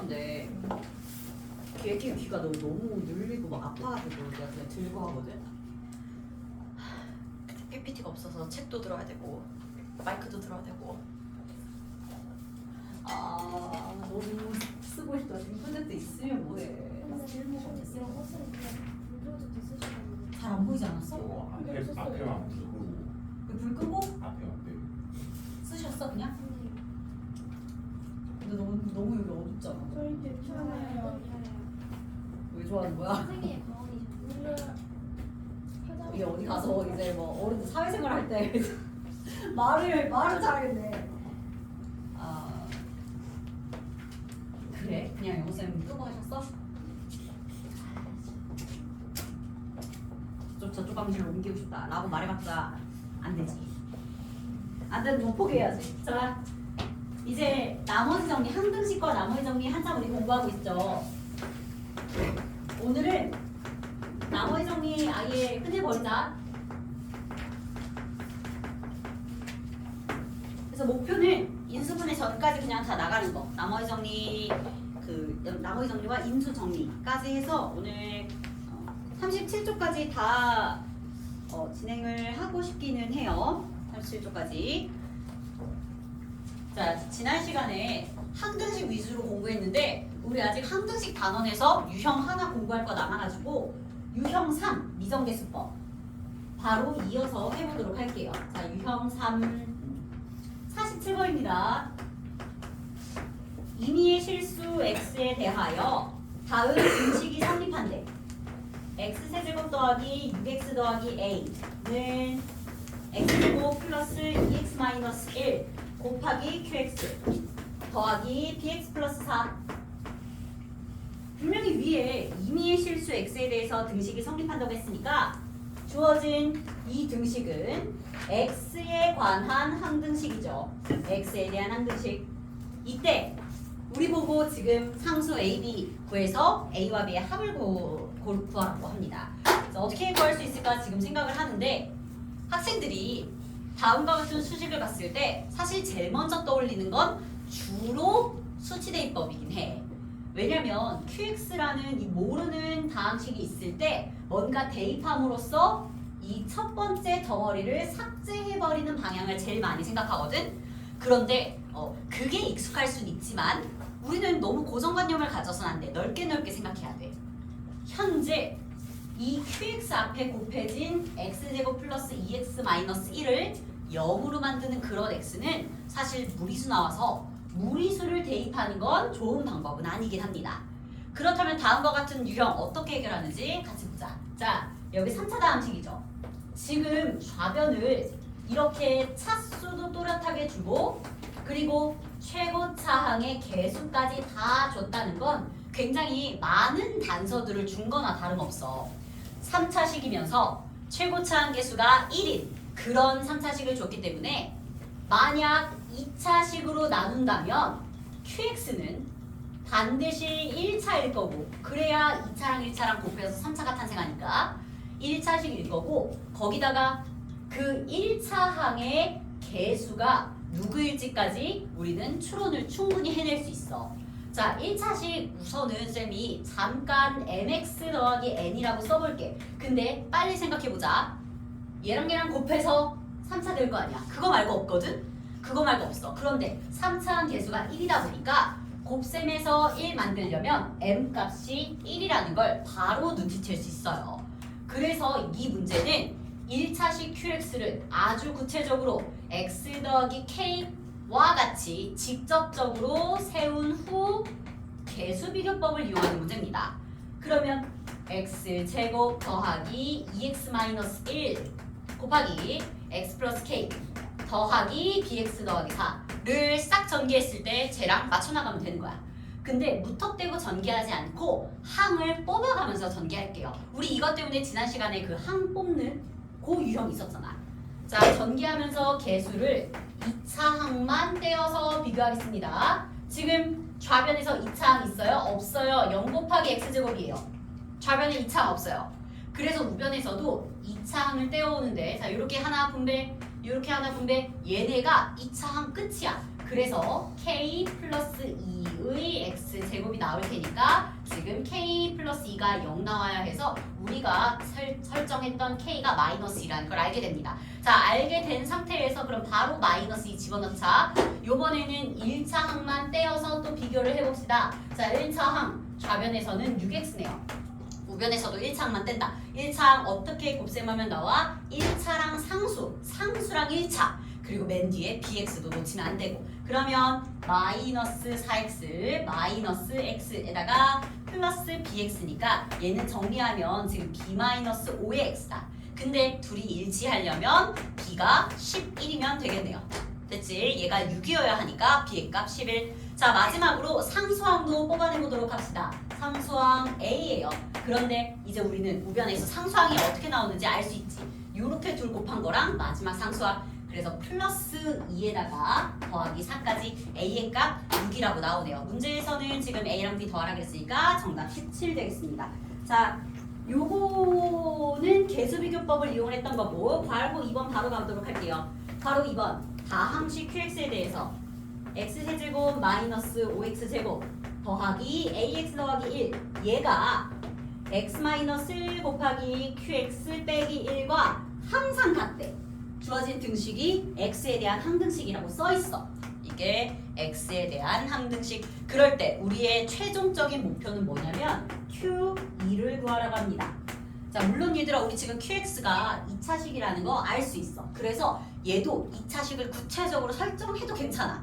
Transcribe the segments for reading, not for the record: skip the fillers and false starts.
하는데 귀가 너무 눌리고 막 아파가지고 내가 그냥 들고 하거든. PPT가 없어서 책도 들어야 되고 마이크도 들어야 되고. 아 너무 쓰고 싶다. 지금 프로젝트 있으면 뭐해. 잘 안 보이지 않았어? 앞에만 끄고 불 끄고 앞에만 빼고. 쓰셨어 그냥? 근데 너무 여기 어둡잖아. 저희 괜찮아요. 왜 좋아하는 거야? 이게 어디 가서 이제 뭐 어른들 사회생활 할 때 말을 잘하겠네. 아 그래? 그냥 영쌤 끄고 하셨어? 저쪽 방식으로 옮기고 싶다 라고 말해봤자 안 되지. 안 되는 건 포기해야지. 자 이제 나머지 정리 한 등식과 나머지 정리 한참 우리 공부하고 있죠. 오늘은 나머지 정리 아예 끝내버리자. 그래서 목표는 인수분해 전까지 그냥 다 나가는 거. 나머지 정리 나머지 정리와 인수 정리까지 해서 오늘 37조까지 다 진행을 하고 싶기는 해요. 37조까지. 자, 지난 시간에 항등식 위주로 공부했는데 우리 아직 항등식 단원에서 유형 하나 공부할 거 남아가지고 유형 3 미정계수법 바로 이어서 해보도록 할게요. 자, 유형 3 47번입니다. 임의의 실수 x에 대하여 다음 등식이 성립한대. x세제곱 더하기 6x 더하기 a는 x제곱 플러스 2x 마이너스 1 곱하기 qx 더하기 bx 플러스 4. 분명히 위에 임의의 실수 x에 대해서 등식이 성립한다고 했으니까 주어진 이 등식은 x에 관한 항등식이죠. x에 대한 항등식. 이때 우리 보고 지금 상수 a, b 구해서 a와 b의 합을 구하라고 합니다. 그래서 어떻게 구할 수 있을까 지금 생각을 하는데 학생들이 다음과 같은 수식을 봤을 때 사실 제일 먼저 떠올리는 건 주로 수치대입법이긴 해. 왜냐면 QX라는 이 모르는 다항식이 있을 때 뭔가 대입함으로써 이 첫 번째 덩어리를 삭제해버리는 방향을 제일 많이 생각하거든. 그런데 그게 익숙할 수는 있지만 우리는 너무 고정관념을 가져서는 안 돼. 넓게 생각해야 돼. 현재 이 QX 앞에 곱해진 X제곱 플러스 2X 마이너스 1을 0으로 만드는 그런 X는 사실 무리수 나와서 무리수를 대입하는 건 좋은 방법은 아니긴 합니다. 그렇다면 다음과 같은 유형 어떻게 해결하는지 같이 보자. 자, 여기 3차 다항식이죠. 지금 좌변을 이렇게 차수도 또렷하게 주고 그리고 최고차항의 개수까지 다 줬다는 건 굉장히 많은 단서들을 준 거나 다름없어. 3차식이면서 최고차항 개수가 1인 그런 3차식을 줬기 때문에 만약 2차식으로 나눈다면 QX는 반드시 1차일 거고 그래야 2차랑 1차랑 곱해서 3차가 탄생하니까 1차식일 거고 거기다가 그 1차항의 개수가 누구일지까지 우리는 추론을 충분히 해낼 수 있어. 자, 1차식 우선은 쌤이 잠깐 mx 더하기 n이라고 써볼게. 근데 빨리 생각해보자. 얘랑 곱해서 3차 될 거 아니야. 그거 말고 없거든? 그거 말고 없어. 그런데 3차항 개수가 1이다 보니까 곱셈에서 1 만들려면 m 값이 1이라는 걸 바로 눈치챌 수 있어요. 그래서 이 문제는 1차식 QX를 아주 구체적으로 x 더하기 k와 같이 직접적으로 세운 후 개수 비교법을 이용하는 문제입니다. 그러면 x제곱 더하기 2x 마이너스 1 곱하기 x 플러스 k 더하기 bx 더하기 4를 싹 전개했을 때 쟤랑 맞춰나가면 되는 거야. 근데 무턱대고 전개하지 않고 항을 뽑아가면서 전개할게요. 우리 이것 때문에 지난 시간에 그 항 뽑는 그 유형 있었잖아. 자, 전개하면서 개수를 2차 항만 떼어서 비교하겠습니다. 지금 좌변에서 2차 항 있어요? 없어요. 0 곱하기 x제곱이에요. 좌변에 2차 항 없어요. 그래서 우변에서도 2차 항을 떼어오는데 자, 이렇게 하나 분배, 이렇게 하나 분배 얘네가 2차 항 끝이야. 그래서 k 플러스 2의 x제곱이 나올 테니까 지금 k 플러스 2가 0 나와야 해서 우리가 설정했던 k가 마이너스 2라는 걸 알게 됩니다. 자, 알게 된 상태에서 그럼 바로 마이너스 2 집어넣자. 요번에는 1차 항만 떼어서 또 비교를 해봅시다. 자, 1차 항 좌변에서는 6x네요. 우변에서도 1차항만 뗀다. 1차항 어떻게 곱셈하면 나와? 1차랑 상수랑 1차. 그리고 맨 뒤에 bx도 놓치면 안 되고. 그러면 마이너스 4x 마이너스 x에다가 플러스 bx니까 얘는 정리하면 지금 b 마이너스 5의 x다. 근데 둘이 일치하려면 b가 11이면 되겠네요. 됐지? 얘가 6이어야 하니까 b의 값 11. 자, 마지막으로 상수항도 뽑아내보도록 합시다. 상수항 a예요. 그런데 이제 우리는 우변에서 상수항이 어떻게 나오는지 알 수 있지. 요렇게 둘 곱한 거랑 마지막 상수항. 그래서 플러스 2에다가 더하기 4까지 a의 값 6이라고 나오네요. 문제에서는 지금 a랑 b 더하라 그랬으니까 정답 17 되겠습니다. 자, 요거는 개수비교법을 이용했던 거고 과알고 2번 바로 가보도록 할게요. 바로 2번 다항식 qx에 대해서 x세제곱 마이너스 5x제곱 더하기 ax 더하기 1 얘가 x 마이너스 1 곱하기 qx 빼기 1과 항상 같대. 주어진 등식이 x에 대한 항등식이라고 써있어. 이게 x에 대한 항등식. 그럴 때 우리의 최종적인 목표는 뭐냐면 q2를 구하라고 합니다. 자, 물론 얘들아 우리 지금 qx가 2차식이라는 거 알 수 있어. 그래서 얘도 2차식을 구체적으로 설정해도 괜찮아.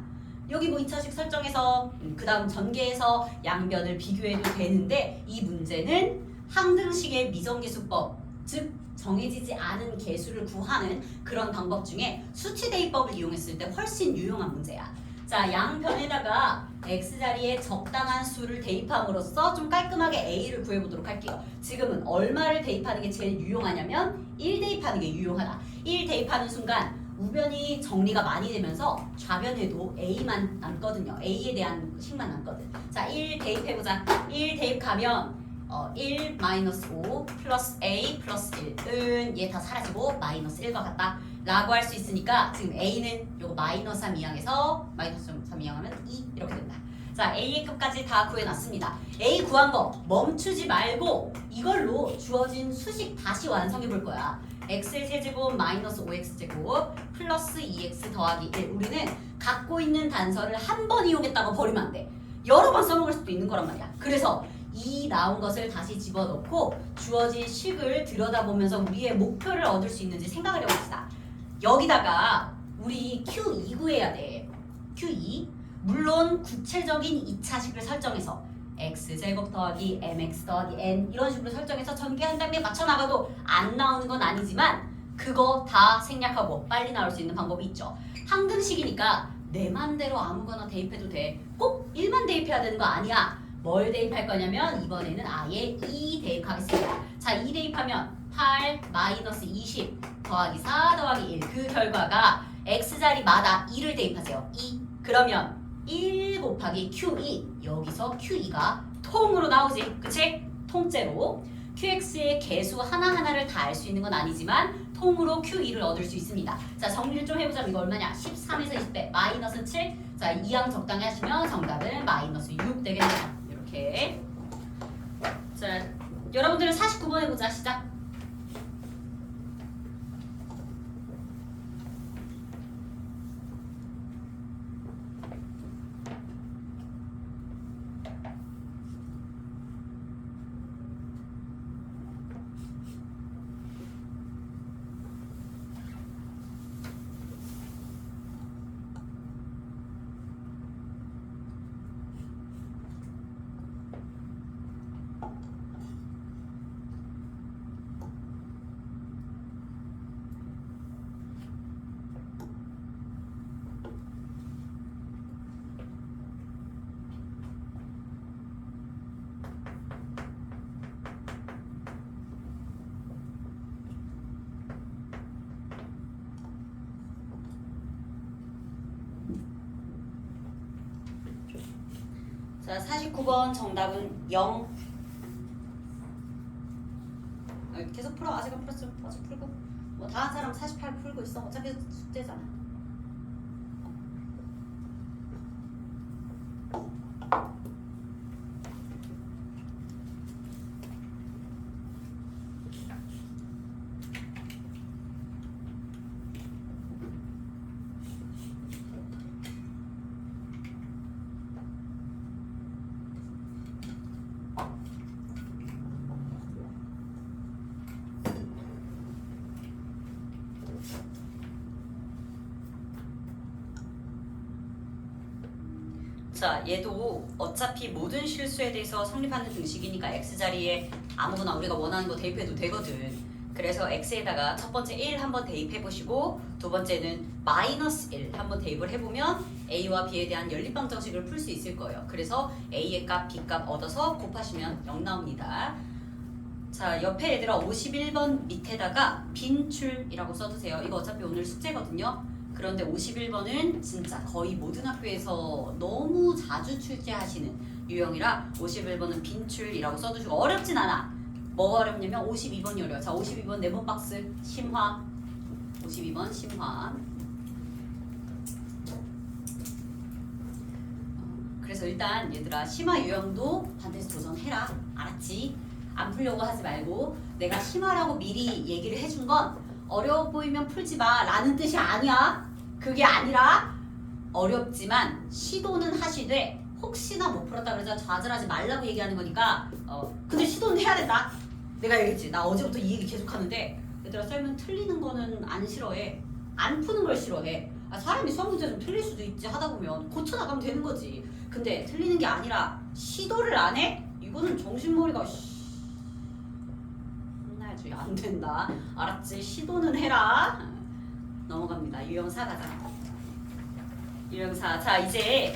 여기 뭐 2차식 설정해서 그 다음 전개해서 양변을 비교해도 되는데 이 문제는 항등식의 미정계수법, 즉 정해지지 않은 개수를 구하는 그런 방법 중에 수치 대입법을 이용했을 때 훨씬 유용한 문제야. 자, 양변에다가 x자리에 적당한 수를 대입함으로써 좀 깔끔하게 a를 구해보도록 할게요. 지금은 얼마를 대입하는 게 제일 유용하냐면 1 대입하는 게 유용하다. 1 대입하는 순간 우변이 정리가 많이 되면서 좌변에도 a만 남거든요. a에 대한 식만 남거든. 자, 1 대입해보자. 1 대입하면 1 마이너스 5 플러스 a 플러스 1은 얘 다 사라지고 마이너스 1과 같다 라고 할 수 있으니까 지금 a는 요거 마이너스 3 이항에서 마이너스 3 이항하면 2 이렇게 된다. 자, a의 값까지 다 구해놨습니다. a 구한 거 멈추지 말고 이걸로 주어진 수식 다시 완성해 볼 거야. x의 세제곱 마이너스 5x제곱 플러스 2x 더하기 1. 우리는 갖고 있는 단서를 한 번 이용했다고 버리면 안 돼. 여러 번 써먹을 수도 있는 거란 말이야. 그래서 이 나온 것을 다시 집어넣고 주어진 식을 들여다보면서 우리의 목표를 얻을 수 있는지 생각을 해봅시다. 여기다가 우리 Q2 구해야 돼. Q2. 물론 구체적인 2차식을 설정해서 x제곱 더하기 mx 더하기 n 이런 식으로 설정해서 전개한 다음에 맞춰나가도 안 나오는 건 아니지만 그거 다 생략하고 빨리 나올 수 있는 방법이 있죠. 항등식이니까 내 맘대로 아무거나 대입해도 돼. 꼭 1만 대입해야 되는 거 아니야. 뭘 대입할 거냐면 이번에는 아예 2 대입하겠습니다. 자, 2 대입하면 8 마이너스 20 더하기 4 더하기 1 그 결과가 x자리마다 2를 대입하세요. 2 그러면 1 곱하기 q2 여기서 q2가 통으로 나오지. 그치? 통째로 qx의 개수 하나하나를 다 알 수 있는 건 아니지만 통으로 q2를 얻을 수 있습니다. 자, 정리를 좀 해보자면 이거 얼마냐? 13에서 20배 마이너스 7. 자, 2항 적당히 하시면 정답은 마이너스 6 되겠네요. 이렇게. 자, 여러분들은 49번 해보자. 시작. 자, 49번 정답은 0. 계속 풀어. 아직 안 풀었으면 어제 풀고. 뭐 다한 사람 48 풀고 있어. 어차피 숙제잖아. 자, 얘도 어차피 모든 실수에 대해서 성립하는 등식이니까 x자리에 아무거나 우리가 원하는 거 대입해도 되거든. 그래서 x에다가 첫 번째 1 한번 대입해보시고 두 번째는 마이너스 1 한번 대입을 해보면 a와 b에 대한 연립방 정식을 풀 수 있을 거예요. 그래서 a의 값, b 값 얻어서 곱하시면 0 나옵니다. 자, 옆에 얘들아 51번 밑에다가 빈출이라고 써두세요. 이거 어차피 오늘 숙제거든요. 그런데 51번은 진짜 거의 모든 학교에서 너무 자주 출제하시는 유형이라 51번은 빈출이라고 써두시고 어렵진 않아. 뭐가 어렵냐면 52번이 어려워. 자, 52번 네번 박스 심화. 52번 심화. 그래서 일단 얘들아 심화 유형도 반드시 도전해라. 알았지? 안 풀려고 하지 말고 내가 심화라고 미리 얘기를 해준 건 어려워 보이면 풀지 마 라는 뜻이 아니야. 그게 아니라 어렵지만 시도는 하시되 혹시나 못 풀었다 그래서 좌절하지 말라고 얘기하는 거니까 근데 시도는 해야 된다. 내가 얘기했지. 나 어제부터 이 얘기 계속 하는데 얘들아 썰면 틀리는 거는 안 싫어해. 안 푸는 걸 싫어해. 사람이 수학 문제 좀 틀릴 수도 있지 하다 보면 고쳐나가면 되는 거지. 근데 틀리는 게 아니라 시도를 안 해? 이거는 정신머리가 혼나야지. 안 된다. 알았지? 시도는 해라. 넘어갑니다. 유형 4 가자. 유형 4. 자, 이제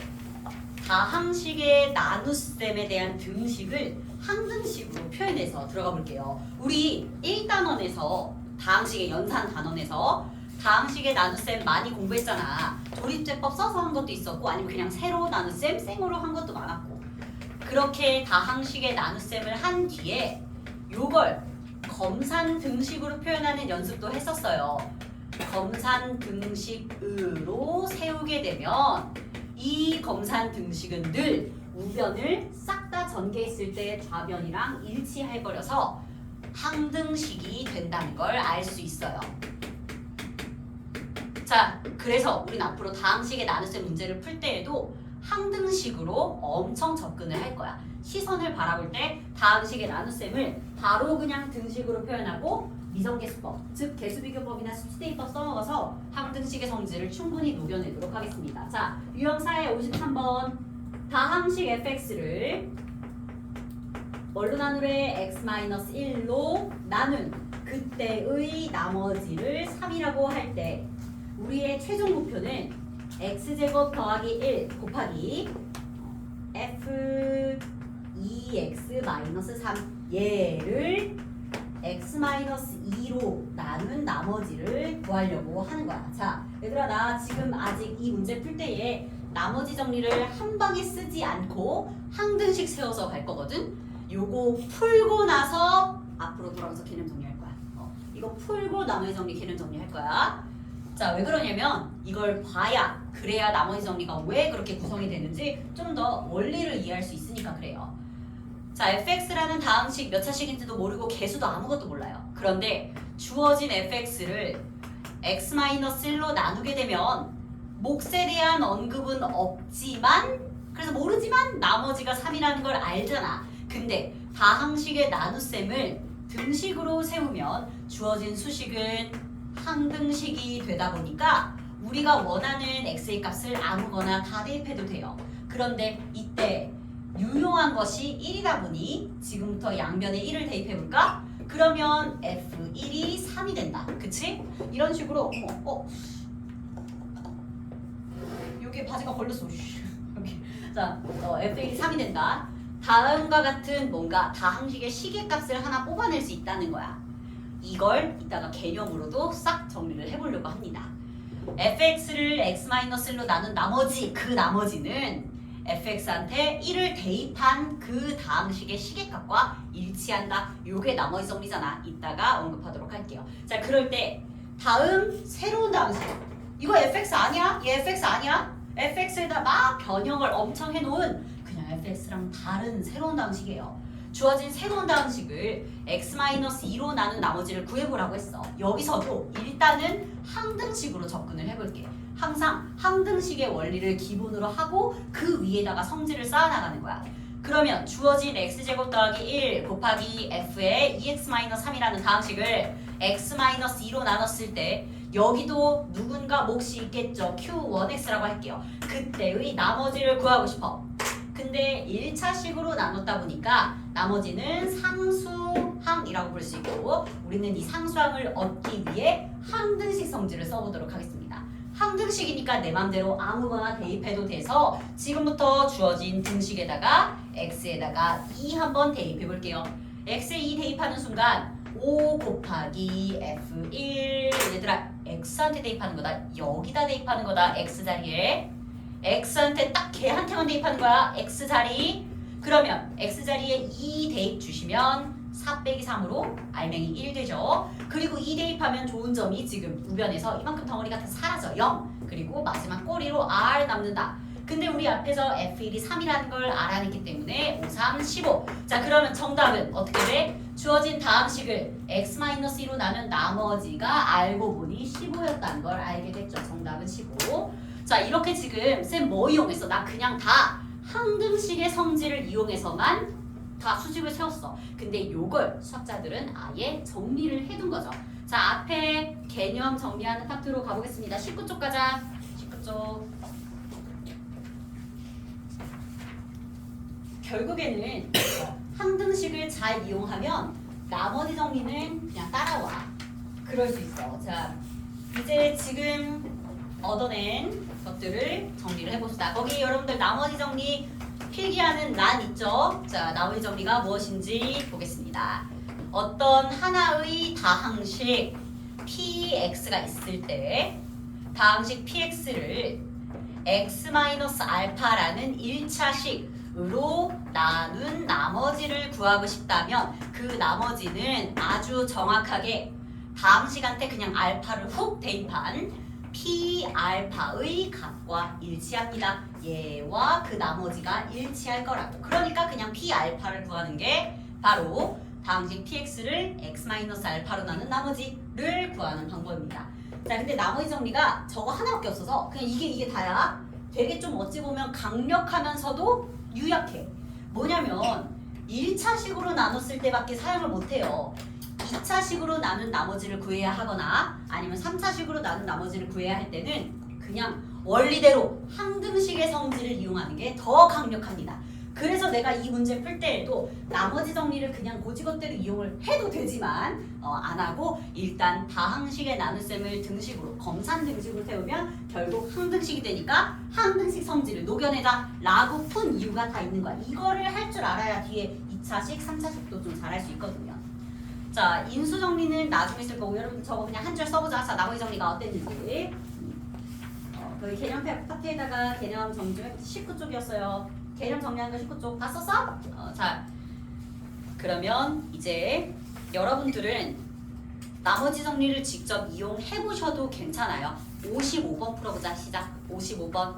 다항식의 나눗셈에 대한 등식을 항등식으로 표현해서 들어가 볼게요. 우리 1단원에서 다항식의 연산 단원에서 다항식의 나눗셈 많이 공부했잖아. 조립제법 써서 한 것도 있었고 아니면 그냥 세로 나눗셈 생으로 한 것도 많았고 그렇게 다항식의 나눗셈을 한 뒤에 요걸 검산 등식으로 표현하는 연습도 했었어요. 검산 등식으로 세우게 되면 이 검산 등식은 늘 우변을 싹 다 전개했을 때 좌변이랑 일치해 버려서 항등식이 된다는 걸 알 수 있어요. 자, 그래서 우린 앞으로 다항식의 나눗셈 문제를 풀 때에도 항등식으로 엄청 접근을 할 거야. 시선을 바라볼 때 다항식의 나눗셈을 바로 그냥 등식으로 표현하고 미성계수법, 즉 계수비교법이나 수치대입법 써먹어서 항등식의 성질을 충분히 녹여내도록 하겠습니다. 자, 유형 4의 53번 다항식 fx를 뭘로 나누래? x-1로 나눈 그때의 나머지를 3이라고 할 때 우리의 최종 목표는 x제곱 더하기 1 곱하기 f 2x-3 얘를 x-2로 나눈 나머지를 구하려고 하는 거야. 자, 얘들아 나 지금 아직 이 문제 풀 때에 나머지 정리를 한 방에 쓰지 않고 항등식 세워서 갈 거거든. 요거 풀고 나서 앞으로 돌아가서 개념 정리할 거야. 이거 풀고 나머지 정리 개념 정리할 거야. 자, 왜 그러냐면 이걸 봐야 그래야 나머지 정리가 왜 그렇게 구성이 되는지 좀 더 원리를 이해할 수 있으니까 그래요. 자, fx라는 다항식 몇 차식인지도 모르고 개수도 아무것도 몰라요. 그런데 주어진 fx를 x-1로 나누게 되면 몫에 대한 언급은 없지만 그래서 모르지만 나머지가 3이라는 걸 알잖아. 근데 다항식의 나눗셈을 등식으로 세우면 주어진 수식은 항등식이 되다 보니까 우리가 원하는 x의 값을 아무거나 다 대입해도 돼요. 그런데 이때 유용한 것이 1이다 보니 지금부터 양변에 1을 대입해볼까? 그러면 f1이 3이 된다. 그치? 이런 식으로 여기 바지가 걸렸어. 여기. 자, f1이 3이 된다. 다음과 같은 뭔가 다항식의 시계값을 하나 뽑아낼 수 있다는 거야. 이걸 이따가 개념으로도 싹 정리를 해보려고 합니다. fx를 x-1로 나눈 나머지 그 나머지는 fx한테 1을 대입한 그 다항식의 시계값과 일치한다. 요게 나머지 정리잖아. 이따가 언급하도록 할게요. 자, 그럴 때 다음 새로운 다항식 이거 fx 아니야? 얘 fx 아니야? fx에다 막 변형을 엄청 해놓은 그냥 fx랑 다른 새로운 다항식이에요. 주어진 새로운 다항식을 x-2로 나눈 나머지를 구해보라고 했어. 여기서도 일단은 항등식으로 접근을 해볼게. 항상 항등식의 원리를 기본으로 하고 그 위에다가 성질을 쌓아나가는 거야. 그러면 주어진 x제곱 더하기 1 곱하기 f의 2x-3이라는 다항식을 x-2로 나눴을 때 여기도 누군가 몫이 있겠죠. Q1X라고 할게요. 그때의 나머지를 구하고 싶어. 근데 1차식으로 나눴다 보니까 나머지는 상수항이라고 볼 수 있고 우리는 이 상수항을 얻기 위해 항등식 성질을 써보도록 하겠습니다. 항등식이니까 내 맘대로 아무거나 대입해도 돼서 지금부터 주어진 등식에다가 x에다가 2 한번 대입해 볼게요. x에 2 대입하는 순간 5 곱하기 f1 얘들아 x한테 대입하는 거다. 여기다 대입하는 거다. x 자리에 x한테 딱 걔한테만 대입하는 거야. x 자리. 그러면 x 자리에 2 대입 주시면 4 빼기 3으로 알맹이 1 되죠. 그리고 2 대입하면 좋은 점이 지금 우변에서 이만큼 덩어리가 다 사라져 0. 그리고 마지막 꼬리로 r 남는다. 근데 우리 앞에서 f1이 3이라는 걸 알아냈기 때문에 5, 3, 15. 자 그러면 정답은 어떻게 돼? 주어진 다항식을 x-1로 나눈 나머지가 알고 보니 15였다는 걸 알게 됐죠. 정답은 15. 자 이렇게 지금 쌤 뭐 이용했어? 나 그냥 다 항등식의 성질을 이용해서만 다 수직을 세웠어. 근데 요걸 수학자들은 아예 정리를 해둔 거죠. 자 앞에 개념 정리하는 파트로 가보겠습니다. 19쪽 가자. 19쪽. 결국에는 항등식을 잘 이용하면 나머지 정리는 그냥 따라와. 그럴 수 있어. 자 이제 지금 얻어낸 것들을 정리를 해봅시다. 거기 여러분들 나머지 정리 필기하는 란 있죠? 자, 나머지 정리가 무엇인지 보겠습니다. 어떤 하나의 다항식 px가 있을 때 다항식 px를 x-알파라는 1차식으로 나눈 나머지를 구하고 싶다면 그 나머지는 아주 정확하게 다항식한테 그냥 알파를 훅 대입한 P알파의 값과 일치합니다. 얘와 그 나머지가 일치할 거라고. 그러니까 그냥 P알파를 구하는 게 바로 다항식 Px를 x-알파로 나눈 나머지를 구하는 방법입니다. 자, 근데 나머지 정리가 저거 하나밖에 없어서 그냥 이게 다야. 되게 좀 어찌 보면 강력하면서도 유약해. 뭐냐면 1차식으로 나눴을 때밖에 사용을 못해요. 2차식으로 나눈 나머지를 구해야 하거나 아니면 3차식으로 나눈 나머지를 구해야 할 때는 그냥 원리대로 항등식의 성질을 이용하는 게 더 강력합니다. 그래서 내가 이 문제 풀 때에도 나머지 정리를 그냥 고지것대로 이용을 해도 되지만 안 하고 일단 다항식의 나눗셈을 등식으로 검산 등식으로 세우면 결국 항등식이 되니까 항등식 성질을 녹여내자 라고 푼 이유가 다 있는 거야. 이거를 할 줄 알아야 뒤에 2차식, 3차식도 좀 잘할 수 있거든요. 자, 인수 정리는 나중에 쓸 거고 여러분 저거 그냥 한 줄 써보자. 자, 나머지 정리가 어땠는지. 그 개념 파트에다가 개념 정리 19쪽이었어요. 개념 정리하는 거 19쪽 다 썼어? 자, 그러면 이제 여러분들은 나머지 정리를 직접 이용해 보셔도 괜찮아요. 55번 풀어보자. 시작. 55번.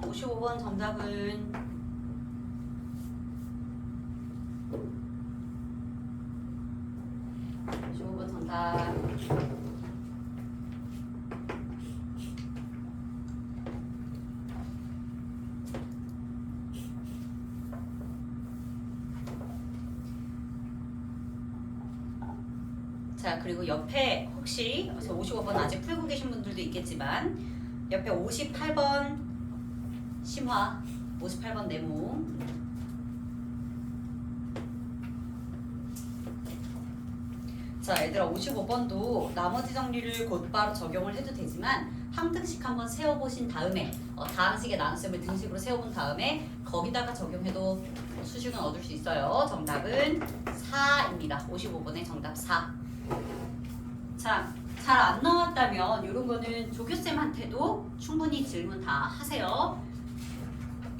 (55번) 정답은 55번 정답. 자, 그리고 옆에 혹시 55번 아직 풀고 계신 분들도 있겠지만 옆에 58번 심화, 58번 네모. 자, 얘들아 55번도 나머지 정리를 곧바로 적용을 해도 되지만 항등식 한번 세워보신 다음에 다항식의 나눗셈을 등식으로 세워본 다음에 거기다가 적용해도 수식은 얻을 수 있어요. 정답은 4입니다. 55번의 정답 4. 자, 잘 안 나왔다면 이런 거는 조교쌤한테도 충분히 질문 다 하세요.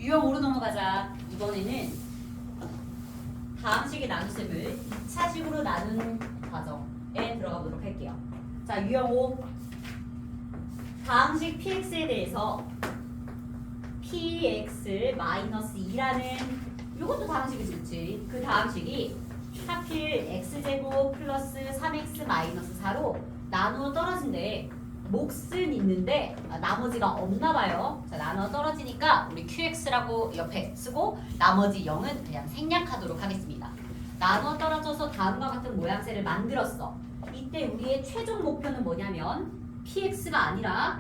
유형 5로 넘어가자. 이번에는 다항식의 나눗셈을 2차식으로 나눈 과정에 들어가 보도록 할게요. 자, 유형 5. 다항식 px에 대해서 px-2라는 이것도 다항식이지, 그치? 그 다항식이 하필 x제곱 플러스 3x-4로 나누어 떨어진대. 몫은 있는데 나머지가 없나 봐요. 자, 나누어 떨어지니까 우리 qx라고 옆에 쓰고 나머지 0은 그냥 생략하도록 하겠습니다. 나누어 떨어져서 다음과 같은 모양새를 만들었어. 이때 우리의 최종 목표는 뭐냐면 px가 아니라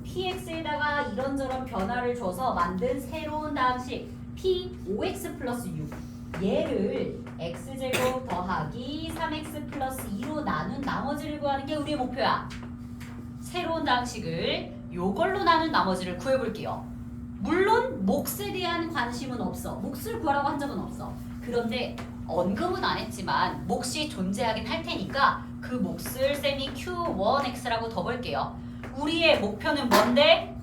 px에다가 이런저런 변화를 줘서 만든 새로운 다항식 p5x 플러스 6 얘를 x제곱 더하기 3x 플러스 2로 나눈 나머지를 구하는 게 우리의 목표야. 새로운 다항식을 요걸로 나눈 나머지를 구해볼게요. 물론 몫에 대한 관심은 없어. 몫을 구하라고 한 적은 없어. 그런데 언급은 안 했지만 몫이 존재하긴 할 테니까 그 몫을 쌤이 q1x라고 더 볼게요. 우리의 목표는 뭔데?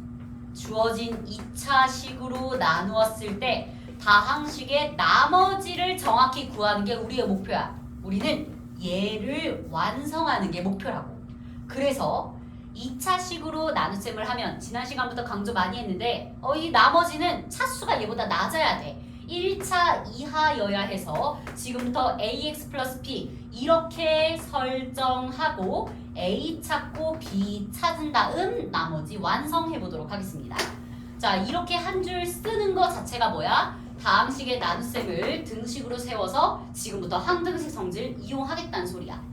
주어진 2차식으로 나누었을 때 다항식의 나머지를 정확히 구하는 게 우리의 목표야. 우리는 얘를 완성하는 게 목표라고. 그래서 2차식으로 나눗셈을 하면 지난 시간부터 강조 많이 했는데 이 나머지는 차수가 얘보다 낮아야 돼. 1차 이하여야 해서 지금부터 ax 플러스 p 이렇게 설정하고 a 찾고 b 찾은 다음 나머지 완성해 보도록 하겠습니다. 자, 이렇게 한 줄 쓰는 거 자체가 뭐야? 다항식의 나눗셈을 등식으로 세워서 지금부터 항등식 성질 이용하겠다는 소리야.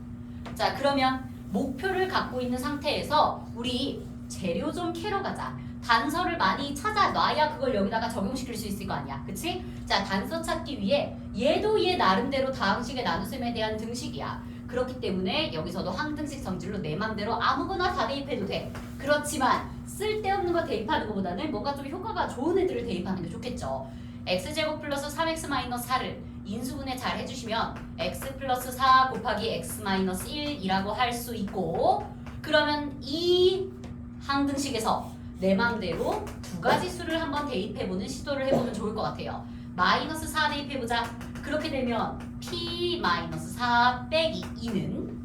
자, 그러면 목표를 갖고 있는 상태에서 우리 재료 좀 캐러 가자. 단서를 많이 찾아놔야 그걸 여기다가 적용시킬 수 있을 거 아니야. 그치? 자, 단서 찾기 위해 얘도 얘 나름대로 다항식의 나눗셈에 대한 등식이야. 그렇기 때문에 여기서도 항등식 성질로 내 맘대로 아무거나 다 대입해도 돼. 그렇지만 쓸데없는 거 대입하는 것보다는 뭔가 좀 효과가 좋은 애들을 대입하는 게 좋겠죠. x제곱 플러스 3x-4를 인수분해 잘 해주시면 x 플러스 4 곱하기 x 마이너스 1이라고 할 수 있고, 그러면 이 항등식에서 내 맘대로 두 가지 수를 한번 대입해보는 시도를 해보면 좋을 것 같아요. 마이너스 4 대입해보자. 그렇게 되면 p 마이너스 4 빼기 2는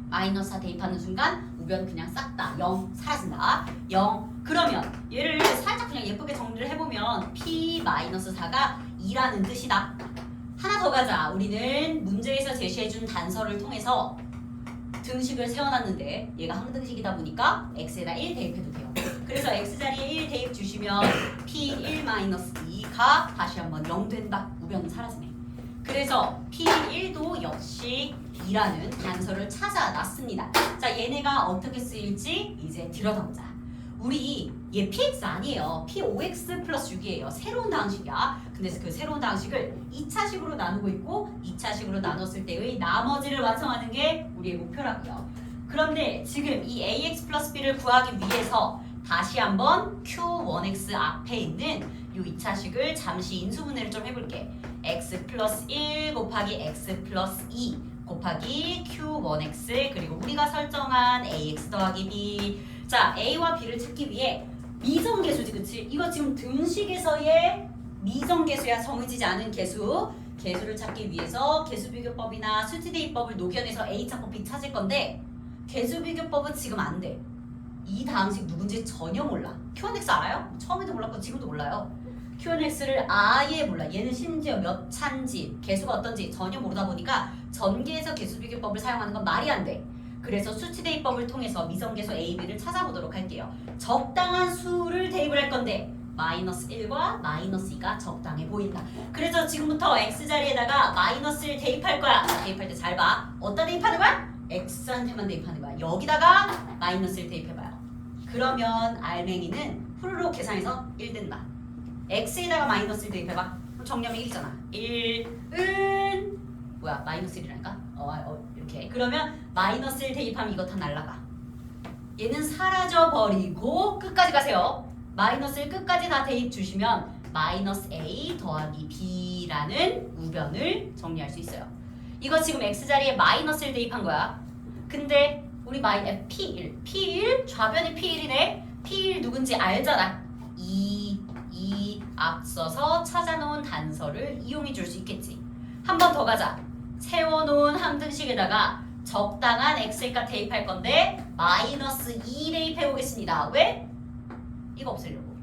마이너스 4 대입하는 순간 우변 그냥 싹 다 0 사라진다. 0. 그러면 얘를 살짝 그냥 예쁘게 정리를 해보면 p 마이너스 4가 2라는 뜻이다. 하나 더 가자. 우리는 문제에서 제시해준 단서를 통해서 등식을 세워놨는데 얘가 항등식이다 보니까 x에다 1 대입해도 돼요. 그래서 x자리에 1 대입 주시면 p1-2가 다시 한번 0 된다. 우변은 사라지네. 그래서 p1도 역시 2라는 단서를 찾아놨습니다. 자, 얘네가 어떻게 쓰일지 이제 들여다보자. 우리 얘 px 아니에요. p5x 플러스 6이에요. 새로운 다항식이야. 근데 그 새로운 다항식을 2차식으로 나누고 있고 2차식으로 나눴을 때의 나머지를 완성하는 게 우리의 목표라고요. 그런데 지금 이 ax 플러스 b를 구하기 위해서 다시 한번 q1x 앞에 있는 이 2차식을 잠시 인수분해를 좀 해볼게. x 플러스 1 곱하기 x 플러스 2 곱하기 q1x 그리고 우리가 설정한 ax 더하기 b. 자, a와 b를 찾기 위해 미정계수지, 그치? 이거 지금 등식에서의 미정계수야. 정해지지 않은 계수. 계수를 찾기 위해서 계수비교법이나 수치대입법을 녹여내서 a 찾고 b 찾을 건데 계수비교법은 지금 안 돼. 이 다항식 누군지 전혀 몰라. q1x 알아요? 처음에도 몰랐고 지금도 몰라요. q1x를 아예 몰라. 얘는 심지어 몇 차인지 계수가 어떤지 전혀 모르다 보니까 전계에서 계수비교법을 사용하는 건 말이 안 돼. 그래서 수치대입법을 통해서 미정계수 a, b를 찾아보도록 할게요. 적당한 수를 대입을 할 건데 마이너스 1과 마이너스 2가 적당해 보인다. 그래서 지금부터 x자리에다가 마이너스를 대입할 거야. 대입할 때 잘 봐. 어디다 대입하는 거야? x한테만 대입하는 거야. 여기다가 마이너스를 대입해봐요. 그러면 알맹이는 후루룩 계산해서 1 된다. x에다가 마이너스를 대입해봐. 그럼 정리하면 1이잖아. 1은 뭐야? 마이너스 1이라니까? 이렇게. 그러면 마이너스 1 대입하면 이거 다 날라가. 얘는 사라져버리고 끝까지 가세요. 마이너스 1 끝까지 다 대입 주시면 마이너스 A 더하기 B라는 우변을 정리할 수 있어요. 이거 지금 X자리에 마이너스 1 대입한 거야. 근데 우리 P1 좌변이 P1이네. P1 누군지 알잖아. 2 앞서서 찾아놓은 단서를 이용해 줄 수 있겠지. 한 번 더 가자. 세워놓은 항등식에다가 적당한 X값 대입할 건데 마이너스 2 대입해 보겠습니다. 왜? 이거 없애려고.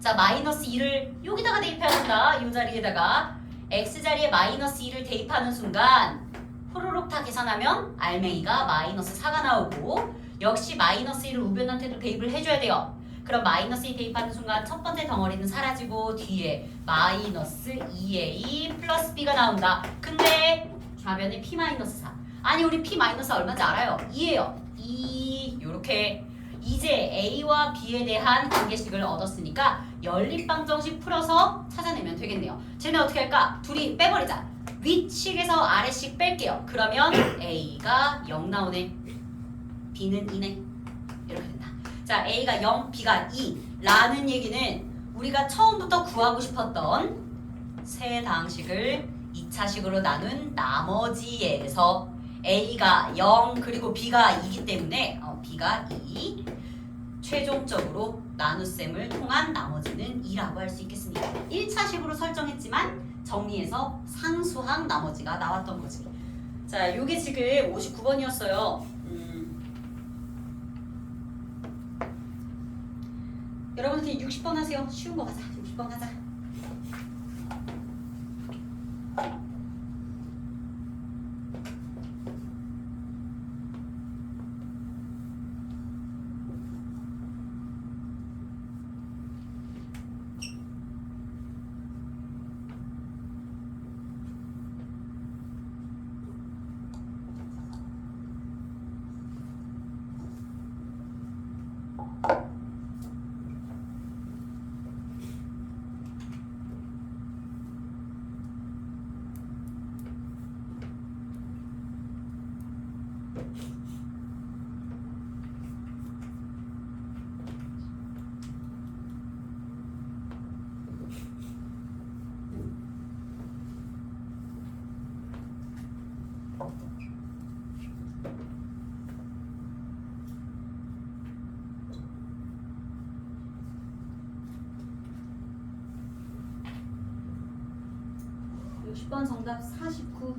자, 마이너스 2를 여기다가 대입해야 된다. 이 자리에다가 X자리에 마이너스 2를 대입하는 순간 호로록 다 계산하면 알맹이가 마이너스 4가 나오고 역시 마이너스 1을 우변한테도 대입을 해줘야 돼요. 그럼 마이너스 2 대입하는 순간 첫 번째 덩어리는 사라지고 뒤에 마이너스 2A 플러스 B가 나온다. 근데 좌변에 P 마이너스 4. 아니 우리 P 마이너스 얼마인지 알아요? 2예요. 2 요렇게 이제 A와 B에 대한 관계식을 얻었으니까 연립방정식 풀어서 찾아내면 되겠네요. 쟤네 어떻게 할까? 둘이 빼버리자. 윗식에서 아래식 뺄게요. 그러면 A가 0 나오네. B는 2네. 이렇게 된다. 자, A가 0, B가 2 라는 얘기는 우리가 처음부터 구하고 싶었던 세 당식을 2차식으로 나눈 나머지에서 A가 0 그리고 B가 2이기 때문에 B가 2 최종적으로 나눗셈을 통한 나머지는 2라고 할 수 있겠습니다. 1차식으로 설정했지만 정리해서 상수항 나머지가 나왔던 거지. 자, 요게 지금 59번이었어요. 여러분들 60번 하세요. 쉬운 거 가자. 60번 가자. 번 정답 49.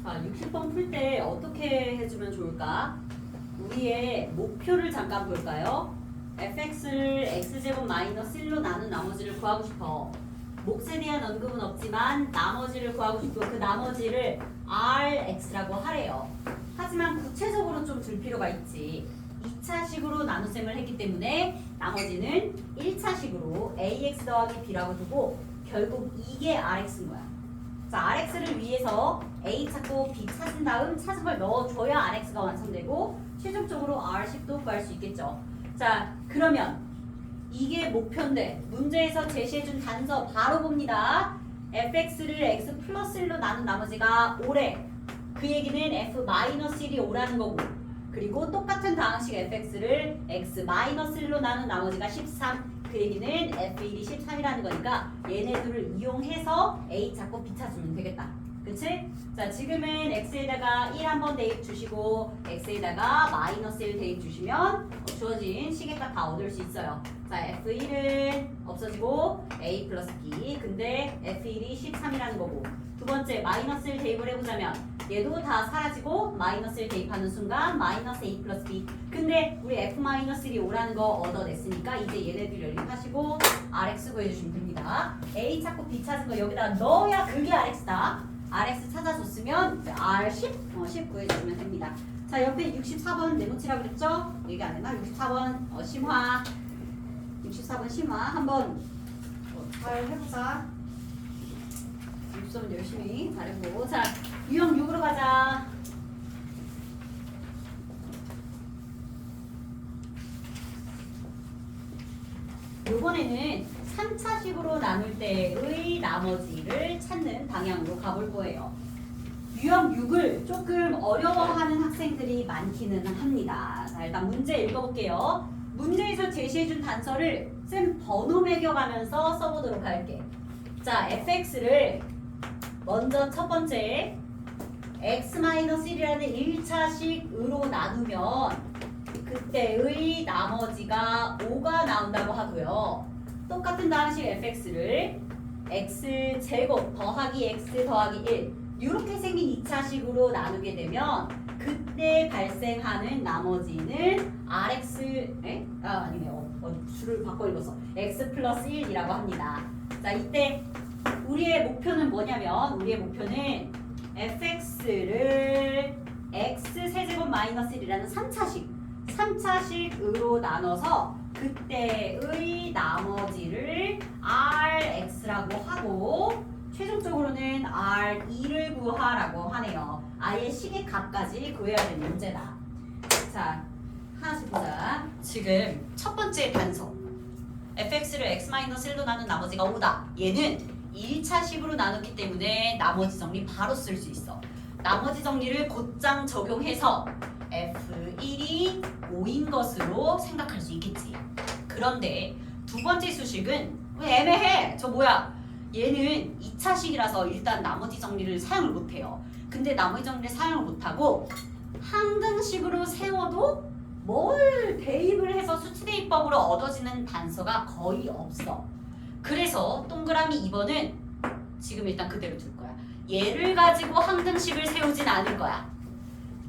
자, 60번 풀 때 어떻게 해주면 좋을까? 우리의 목표를 잠깐 볼까요? fx를 x제곱 마이너스 1로 나눈 나머지를 구하고 싶어. 몫에 대한 언급은 없지만 나머지를 구하고 싶고 그 나머지를 rx라고 하래요. 하지만 구체적으로 좀 줄 필요가 있지. 2차식으로 나눗셈을 했기 때문에 나머지는 1차식으로 ax 더하기 b라고 두고 결국 이게 rx인 거야. 자, rx를 위해서 a 찾고 b 찾은 다음 찾은 걸 넣어줘야 rx가 완성되고 최종적으로 r10도 구할 수 있겠죠. 자, 그러면 이게 목표인데 문제에서 제시해준 단서 바로 봅니다. fx를 x 플러스 1로 나눈 나머지가 5래. 그 얘기는 f-1이 5라는 거고 그리고 똑같은 방식 fx를 x 마이너스 1로 나눈 나머지가 13. 그 얘기는 f1이 13이라는 거니까 얘네들을 이용해서 a 찾고 b 찾으면 되겠다. 그치? 자, 지금은 x에다가 1 한번 대입 주시고 x에다가 마이너스 1 대입 주시면 주어진 시계값 다 얻을 수 있어요. 자, f1은 없어지고 a 플러스 b. 근데 f1이 13이라는 거고 두 번째 마이너스 1 대입을 해보자면 얘도 다 사라지고 마이너스 1 대입하는 순간 마이너스 a 플러스 b. 근데 우리 f-1이 5라는 거 얻어냈으니까 이제 얘네들 연립하시고 rx 구해주시면 됩니다. a 찾고 b 찾은 거 여기다 넣어야 그게 rx다. rx 찾아줬으면 r10 10 구해주시면 됩니다. 자, 옆에 64번 네모치라고 그랬죠? 얘기 안 했나? 64번 심화 64번 심화 한번 잘 해보자. 60번 열심히 잘해보고 자, 유형 6으로 가자. 이번에는 3차식으로 나눌 때의 나머지를 찾는 방향으로 가볼 거예요. 유형 6을 조금 어려워하는 학생들이 많기는 합니다. 자, 일단 문제 읽어볼게요. 문제에서 제시해준 단서를 쌤 번호 매겨가면서 써보도록 할게. 자, fx를 먼저 첫 번째 x-1이라는 1차식으로 나누면 그때의 나머지가 5가 나온다고 하고요. 똑같은 방식 fx를 x제곱 더하기 x 더하기 1 이렇게 생긴 2차식으로 나누게 되면 그때 발생하는 나머지는 줄을 바꿔 읽어서 x 플러스 1이라고 합니다. 자, 이때 우리의 목표는 뭐냐면 우리의 목표는 fx를 x 세제곱 마이너스 1이라는 3차식으로 나눠서 그때의 나머지를 rx라고 하고 최종적으로는 r2를 구하라고 하네요. 아예 식의 값까지 구해야 되는 문제다. 자, 하나씩 보자. 지금 첫 번째 단서 fx를 x-1로 나눈 나머지가 5다. 얘는 1차식으로 나눴기 때문에 나머지 정리 바로 쓸 수 있어. 나머지 정리를 곧장 적용해서 f1이 5인 것으로 생각할 수 있겠지. 그런데 두 번째 수식은 왜 애매해? 저 뭐야? 얘는 2차식이라서 일단 나머지 정리를 사용을 못해요. 근데 나머지 정리를 사용을 못하고 항등식으로 세워도 뭘 대입을 해서 수치대입법으로 얻어지는 단서가 거의 없어. 그래서 동그라미 2번은 지금 일단 그대로 둘 거야. 얘를 가지고 항등식을 세우진 않을 거야.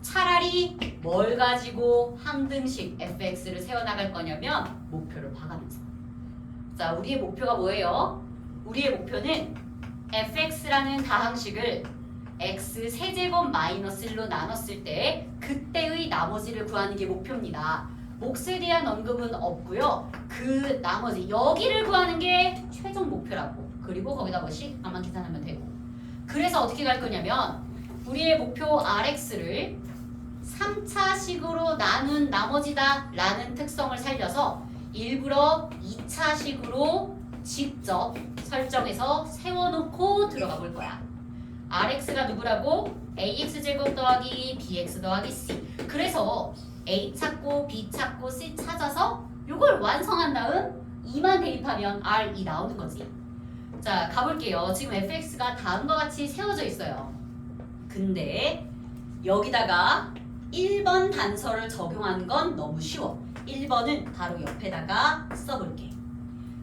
차라리 뭘 가지고 항등식 fx를 세워나갈 거냐면 목표를 봐가면서. 자, 우리의 목표가 뭐예요? 우리의 목표는 fx라는 다항식을 x 세제곱 마이너스 1로 나눴을 때 그때의 나머지를 구하는 게 목표입니다. 몫에 대한 언급은 없고요. 그 나머지 여기를 구하는 게 최종 목표라고. 그리고 거기다 뭐 식만 계산하면 되고. 그래서 어떻게 갈 거냐면 우리의 목표 rx를 3차식으로 나눈 나머지다 라는 특성을 살려서 일부러 2차식으로 직접 설정해서 세워놓고 들어가 볼 거야. rx가 누구라고? ax제곱 더하기 bx 더하기 c. 그래서 a 찾고 b 찾고 c 찾아서 요걸 완성한 다음 2만 대입하면 r2 나오는 거지. 자, 가볼게요. 지금 fx가 다음과 같이 세워져 있어요. 근데 여기다가 1번 단서를 적용하는 건 너무 쉬워. 1번은 바로 옆에다가 써볼게.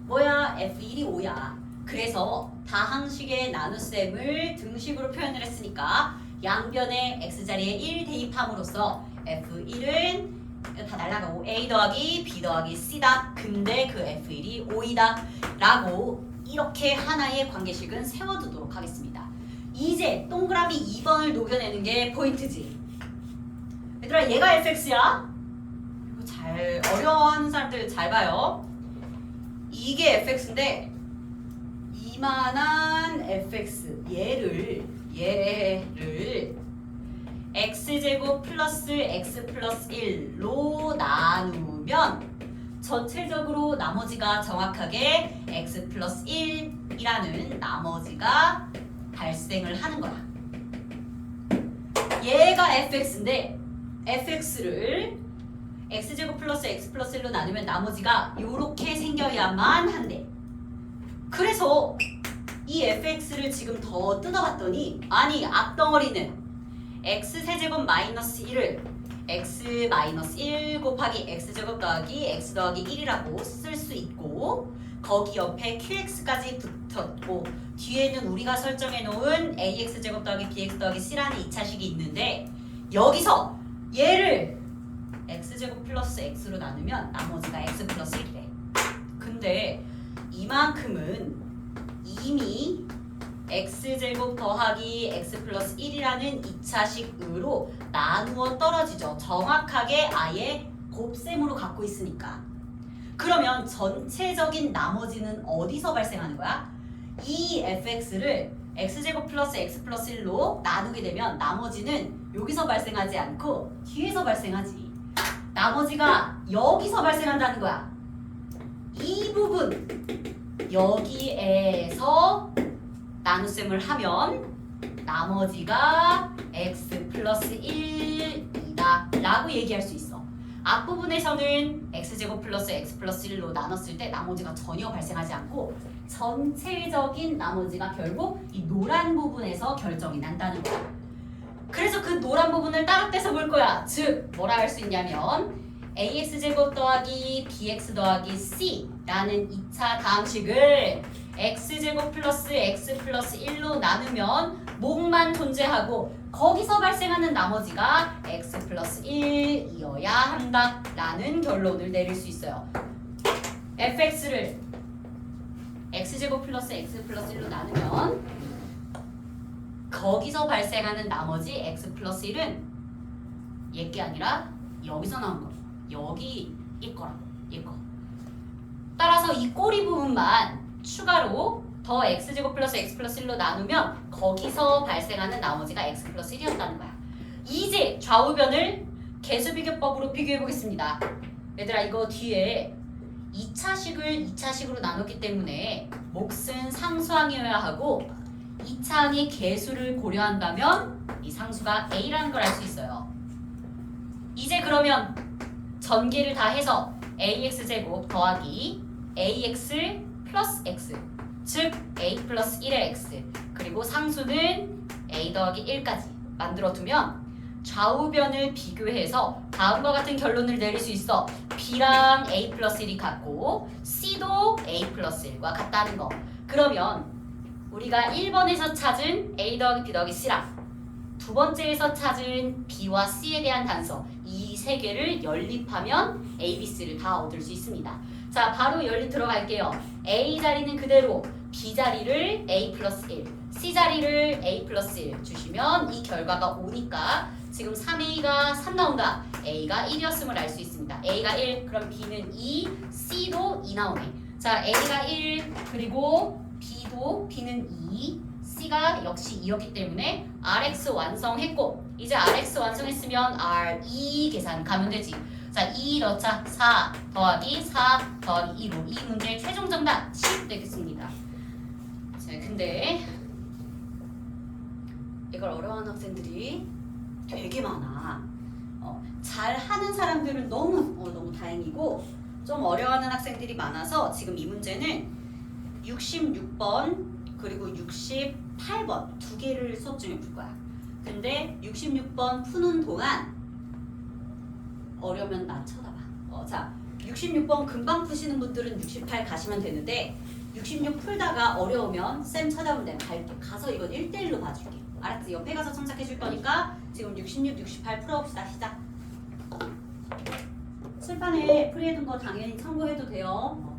뭐야? f1이 5야. 그래서 다항식의 나눗셈을 등식으로 표현을 했으니까 양변에 x자리에 1 대입함으로써 f1은 다 날라가고 a 더하기 b 더하기 c다. 근데 그 f1이 5이다 라고 이렇게 하나의 관계식은 세워두도록 하겠습니다. 이제 동그라미 2번을 녹여내는 게 포인트지. 얘들아, 얘가 fx야? 이거 잘 어려워하는 사람들 잘 봐요. 이게 fx인데 이만한 fx 얘를 x제곱 플러스 x 플러스 1로 나누면 전체적으로 나머지가 정확하게 x 플러스 1이라는 나머지가 발생을 하는 거야. 얘가 fx인데 fx를 x제곱 플러스 x 플러스 1로 나누면 나머지가 이렇게 생겨야만 한대. 그래서 이 fx를 지금 더 뜯어봤더니 아니 앞덩어리는 x 세제곱 마이너스 1을 x 마이너스 1 곱하기 x제곱 더하기 x 더하기 1이라고 쓸 수 있고 거기 옆에 qx까지 붙었고 뒤에는 우리가 설정해 놓은 ax제곱 더하기 bx 더하기 c라는 2차식이 있는데 여기서 얘를 x제곱 플러스 x로 나누면 나머지가 x 플러스 1이래. 근데 이만큼은 이미 x제곱 더하기 x 플러스 1이라는 2차식으로 나누어 떨어지죠. 정확하게 아예 곱셈으로 갖고 있으니까. 그러면 전체적인 나머지는 어디서 발생하는 거야? 이 fx를 x제곱 플러스 x 플러스 1로 나누게 되면 나머지는 여기서 발생하지 않고 뒤에서 발생하지. 나머지가 여기서 발생한다는 거야. 이 부분 여기에서 나눗셈을 하면 나머지가 x 플러스 1이다 라고 얘기할 수 있어. 앞부분에서는 x제곱 플러스 x 플러스 1로 나눴을 때 나머지가 전혀 발생하지 않고 전체적인 나머지가 결국 이 노란 부분에서 결정이 난다는 거야. 그래서 그 노란 부분을 따로 떼서 볼 거야. 즉 뭐라 할 수 있냐면 ax제곱 더하기 bx 더하기 c라는 2차 다항식을 x제곱 플러스 x 플러스 1로 나누면 목만 존재하고 거기서 발생하는 나머지가 x 플러스 1이어야 한다라는 결론을 내릴 수 있어요. fx를 x제곱 플러스 x 플러스 1로 나누면 거기서 발생하는 나머지 x 플러스 1은 얘게 아니라 여기서 나온 거. 여기 이 거라고. 이 거. 따라서 이 꼬리 부분만 추가로 더 x제곱 플러스 x 플러스 1로 나누면 거기서 발생하는 나머지가 x 플러스 1이었다는 거야. 이제 좌우변을 개수비교법으로 비교해 보겠습니다. 얘들아 이거 뒤에 2차식을 2차식으로 나눴기 때문에 몫은 상수항이어야 하고 2차항의 개수를 고려한다면 이 상수가 a라는 걸 알 수 있어요. 이제 그러면 전개를 다 해서 ax제곱 더하기 ax 플러스 x 즉 a 플러스 1의 x 그리고 상수는 a 더하기 1까지 만들어두면 좌우변을 비교해서 다음과 같은 결론을 내릴 수 있어. b랑 a 플러스 1이 같고 c도 a 플러스 1과 같다는 거. 그러면 우리가 1번에서 찾은 a 더하기 b 더하기 c랑 두 번째에서 찾은 b와 c에 대한 단서 이 세 개를 연립하면 a, b, c를 다 얻을 수 있습니다. 자 바로 연립 들어갈게요. a 자리는 그대로 b 자리를 a 플러스 1 c 자리를 a 플러스 1 주시면 이 결과가 오니까 지금 3a가 3 나온다. a가 1이었음을 알 수 있습니다. a가 1 그럼 b는 2 c도 2 나오네. 자 a가 1 그리고 b는 2 c가 역시 2였기 때문에 rx 완성했고 이제 rx 완성했으면 r2 계산 가면 되지. 자 2 넣자 4 더하기 4 더하기 2로 이 문제의 최종 정답 10 되겠습니다. 자 근데 이걸 어려워하는 학생들이 되게 많아. 잘하는 사람들은 너무 다행이고 좀 어려워하는 학생들이 많아서 지금 이 문제는 66번 그리고 68번 두 개를 수업 중에 풀 거야. 근데 66번 푸는 동안 어려우면 나 쳐다봐. 자 66번 금방 푸시는 분들은 68 가시면 되는데 66 풀다가 어려우면 쌤 쳐다보면 내가 갈게. 가서 이건 1대1로 봐줄게. 알았지? 옆에 가서 참작해 줄 거니까 지금 66, 68 풀어봅시다. 시작. 칠판에 풀이해둔 거 당연히 참고해도 돼요.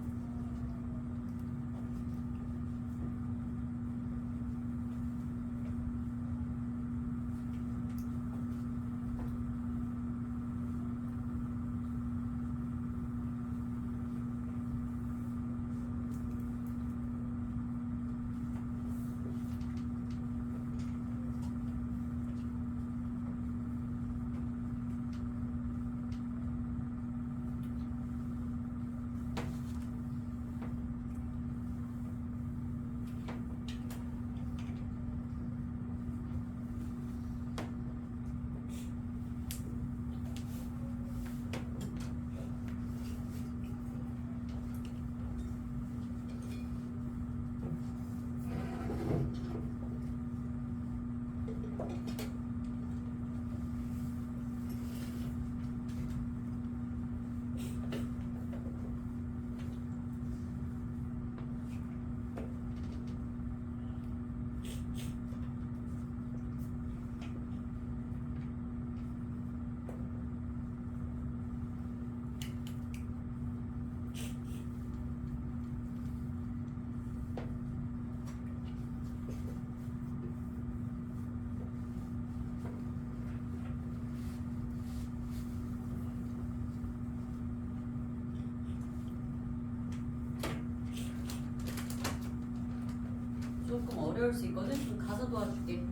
조금 어려울 수 있거든. 좀 가서 도와줄게.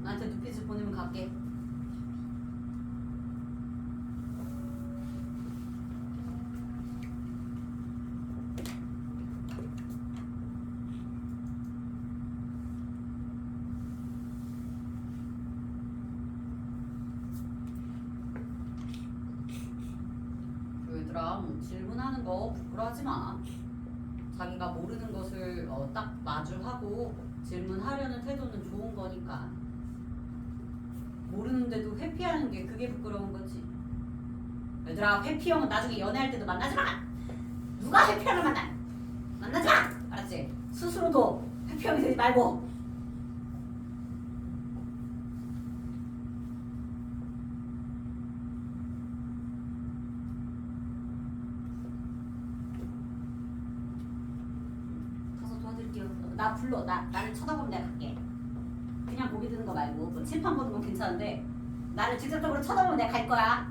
나한테 누피즈 보내면 갈게. 친구랑 질문하는 거 부끄러워하지 마. 자기가 모르는 것을 딱 마주하고 질문하려는 태도는 좋은 거니까. 모르는데도 회피하는 게 그게 부끄러운 거지. 얘들아, 회피형은 나중에 연애할 때도 만나지 마. 누가 회피형을 만나지 마. 알았지? 스스로도 회피형이 되지 말고. 가서 도와드릴게요. 나 불러. 나를 쳐다보면 내가 갈게. 그냥 고개 드는 거 말고 뭐 칠판 보는 건 괜찮은데 나를 직접적으로 쳐다보면 내가 갈 거야.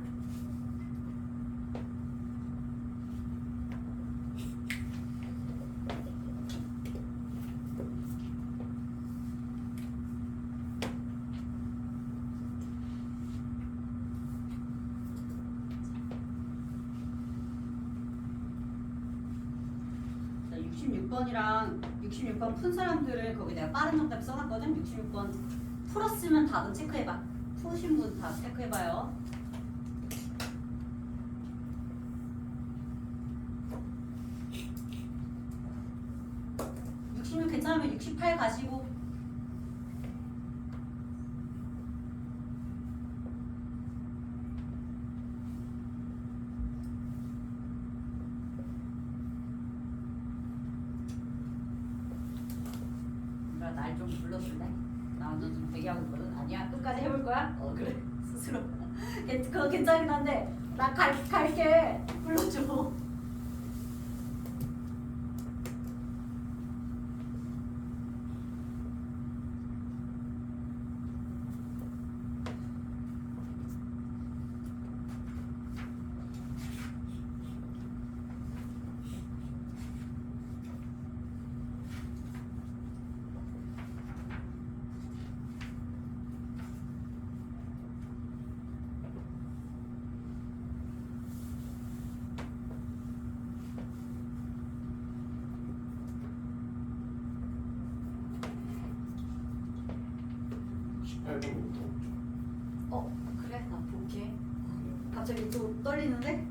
자, 66번이랑 66번 푼 사람들을 거기 내가 빠른 정답 써놨거든. 66번 풀었으면 답은 체크해봐. 푸신 분 다 체크해봐요. 66 괜찮으면 68 가시고. 날 좀 불러줄래? 나 완전 좀 대기하고 있거든. 아니야? 끝까지 해볼 거야? 그래. 스스로. 그거 괜찮긴 한데 나 갈게. 불러줘. 그래? 나 볼게. 갑자기 또 떨리는데?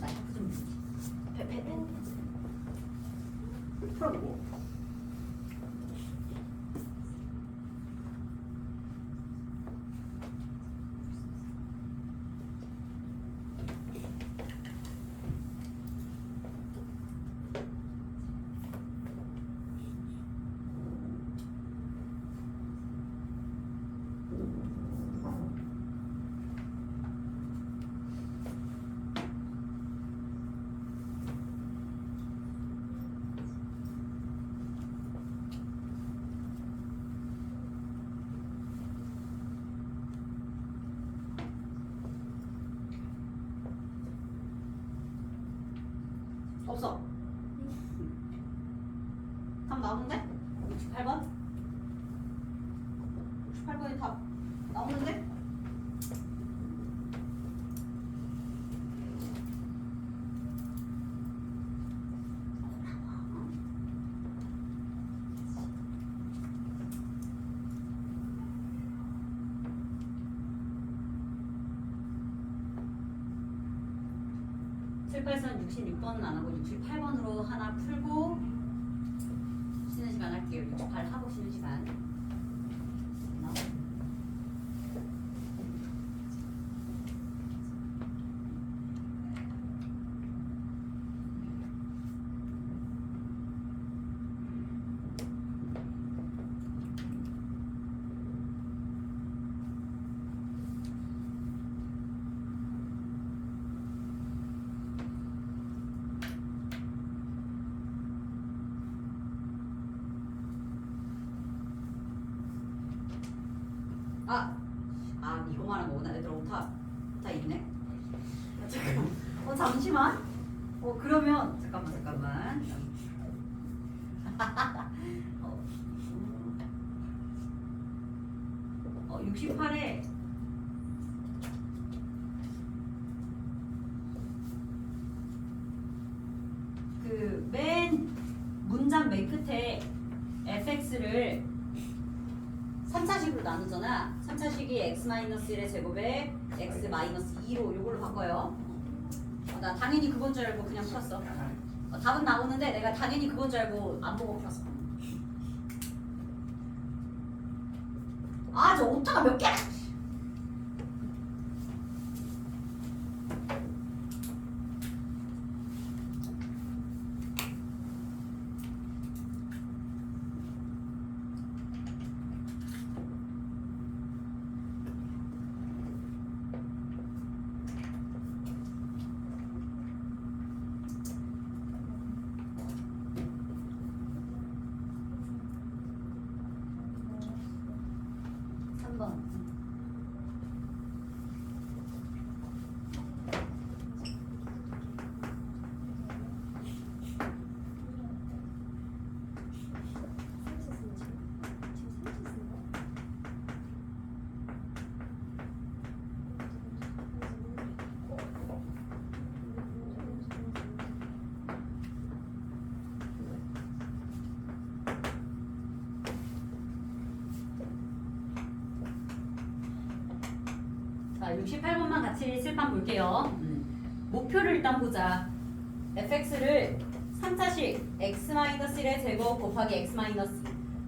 나 좀 풀어보고. 없어. 답 나오는데? 68번? 68번이 답 나오는데? 칠팔선 66번은 안 하고 68번으로 하나 풀고 쉬는 시간 할게요. 68 하고 쉬는 시간. 이거 말한 거구나. 얘들아, 오타 있네. 잠깐만. 잠시만. 그러면 잠깐만. 68에 그 맨 문장 맨 끝에 fx를 3차식으로 나누잖아. 3차식이 x-1의 제곱에 x-2로 요걸로 바꿔요. 나 당연히 그건 줄 알고 그냥 풀었어. 답은 나오는데 내가 당연히 그건 줄 알고 안 보고 풀었어. 아, 저 오타가 몇 개야? 자, 68번만 같이 칠판 볼게요. 목표를 일단 보자. fx를 3차식 x-1의 제곱 곱하기 x-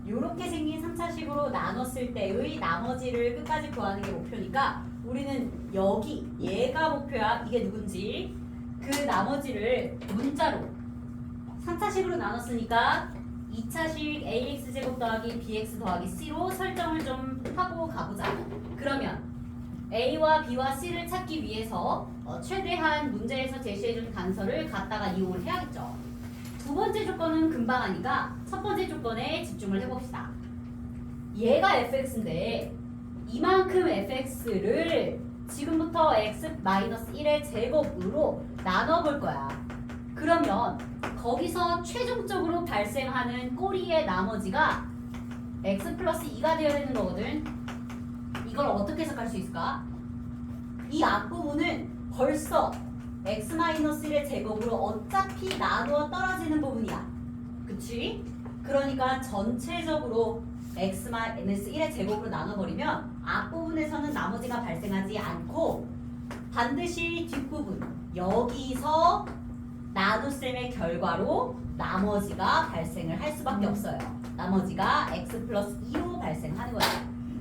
요렇게 생긴 3차식으로 나눴을 때의 나머지를 끝까지 구하는 게 목표니까 우리는 여기 얘가 목표야. 이게 누군지 그 나머지를 문자로 3차식으로 나눴으니까 2차식 ax제곱 더하기 bx 더하기 c로 설정을 좀 하고 가보자. 그러면 A와 B와 C를 찾기 위해서 최대한 문제에서 제시해준 단서를 갖다가 이용을 해야겠죠. 두 번째 조건은 금방 하니까 첫 번째 조건에 집중을 해봅시다. 얘가 fx인데 이만큼 fx를 지금부터 x-1의 제곱으로 나눠볼 거야. 그러면 거기서 최종적으로 발생하는 꼬리의 나머지가 x 플러스 2가 되어야 되는 거거든. 이걸 어떻게 해석할 수 있을까? 이 앞부분은 벌써 x-1의 제곱으로 어차피 나누어 떨어지는 부분이야. 그치? 그러니까 전체적으로 x-1의 제곱으로 나눠버리면 앞부분에서는 나머지가 발생하지 않고 반드시 뒷부분 여기서 나눗셈의 결과로 나머지가 발생을 할 수밖에 없어요. 나머지가 x 플러스 2로 발생하는 거야.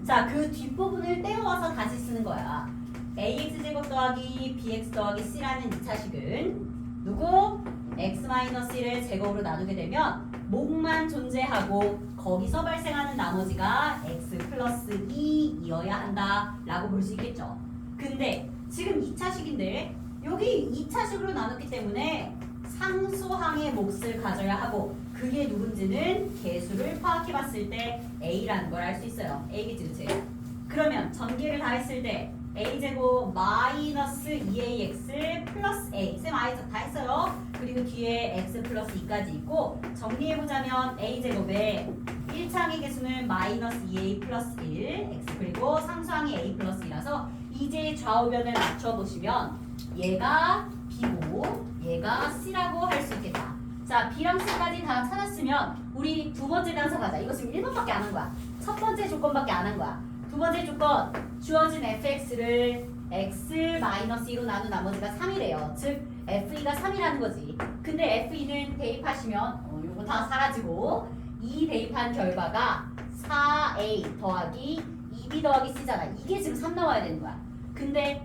자, 그 뒷부분을 떼어와서 다시 쓰는 거야. ax제곱 더하기 bx 더하기 c라는 2차식은 누구? x-1을 제곱으로 나누게 되면 목만 존재하고 거기서 발생하는 나머지가 x 플러스 2이어야 한다 라고 볼 수 있겠죠. 근데 지금 2차식인데 여기 2차식으로 나눴기 때문에 상수항의 몫을 가져야 하고 그게 누군지는 개수를 파악해 봤을 때 a라는 걸 알 수 있어요. a겠지, 그치? 그러면 전개를 다 했을 때 a제곱 마이너스 2ax 플러스 a 쌤 i 다 했어요. 그리고 뒤에 x 플러스 2까지 있고 정리해보자면 a제곱에 1창의 개수는 마이너스 2a 플러스 1 x 그리고 상수항이 a 플러스 2라서 이제 좌우변을 맞춰보시면 얘가 b고 얘가 c라고 할 수 있겠다. 자, b랑 c까지 다 찾았으면 우리 두 번째 단서 가자. 이거 지금 1번밖에 안 한 거야. 첫 번째 조건밖에 안 한 거야. 두 번째 조건, 주어진 fx를 x-2로 나눈 나머지가 3이래요. 즉 f2가 3이라는 거지. 근데 f2는 대입하시면 요거 다 사라지고 2 대입한 결과가 4a 더하기 2b 더하기 c잖아. 이게 지금 3 나와야 되는 거야. 근데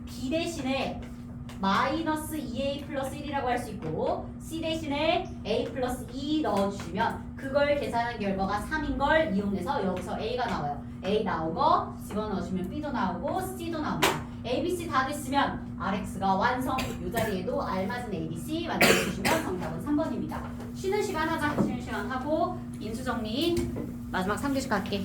b 대신에 마이너스 2a 플러스 1이라고 할 수 있고 c 대신에 a 플러스 2 넣어주시면 그걸 계산한 결과가 3인 걸 이용해서 여기서 a가 나와요. a 나오고 집어넣으시면 b도 나오고 c도 나옵니다. a, b, c 다 됐으면 rx가 완성. 이 자리에도 알맞은 a, b, c 만들어주시면 정답은 3번입니다. 쉬는 시간 하자. 쉬는 시간 하고 인수정리 마지막 3교시 갈게.